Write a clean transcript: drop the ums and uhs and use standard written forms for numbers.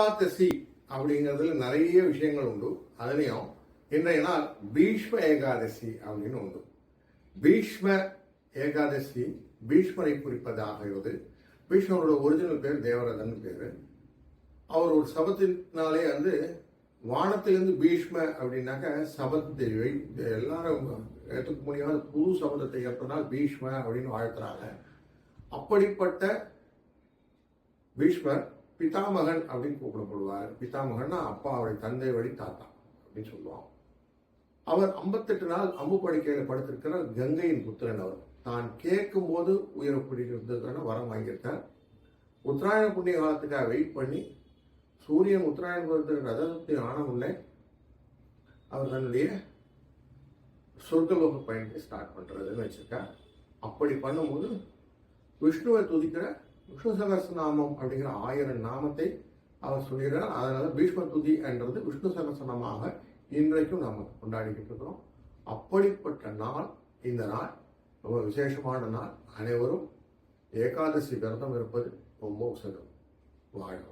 ஏகாதசி அப்படிங்கிறதுல நிறைய விஷயங்கள் உண்டு. அதுலேயும் இன்றைய நாள் பீஷ்ம ஏகாதசி அப்படின்னு உண்டு. பீஷ்ம ஏகாதசி பீஷ்மரை குறிப்பதாகிறது. பீஷ்மரோட ஒரிஜினல் பேர் தேவரதன் பேர். அவர் ஒரு சபத்தினாலே வானத்திலிருந்து பீஷ்ம அப்படின்னாக்க சபத் தேவை எல்லாரும் ஏற்றுக்க முடியாத புது சபதத்தை ஏற்பதால் பீஷ்ம அப்படின்னு வாழ்த்துறாங்க. அப்படிப்பட்ட பீஷ்மர் பிதாமகன் அப்படின்னு கூப்பிடப்படுவார். பிதாமகன்னா அப்பா, அவருடைய தந்தை வழி தாத்தா அப்படின்னு சொல்லுவாங்க. அவர் 58 நாள் அம்பு படுக்கையில் படுத்திருக்கிற கங்கையின் புத்திரன். அவர் தான் கேட்கும் போது உயரப்பிடிக்கிறதுக்கான வரம் வாங்கியிருக்கார். உத்தராயண புண்ணிய காலத்துக்காக வெயிட் பண்ணி சூரியன் உத்தராயண ரதத்தை ஆன முன்னே அவர் தன்னுடைய சொர்க்கலோக பயணத்தை ஸ்டார்ட் பண்றதுன்னு வச்சிருக்கார். அப்படி பண்ணும்போது விஷ்ணுவை துதிக்கிற விஷ்ணு சகஸ்ரநாமம் அப்படிங்கிற 1000 நாமத்தை அவர் சொல்கிறார். அதனால பீஷ்ம துதி என்றது விஷ்ணு சகஸ்ரநாமமாக இன்றைக்கும் நாம் கொண்டாடிக்கிட்டு இருக்கிறோம். அப்படிப்பட்ட நாள் இந்த நாள் ரொம்ப விசேஷமான நாள். அனைவரும் ஏகாதசி விரதம் இருப்பது ரொம்ப உசகம். வாழ்க.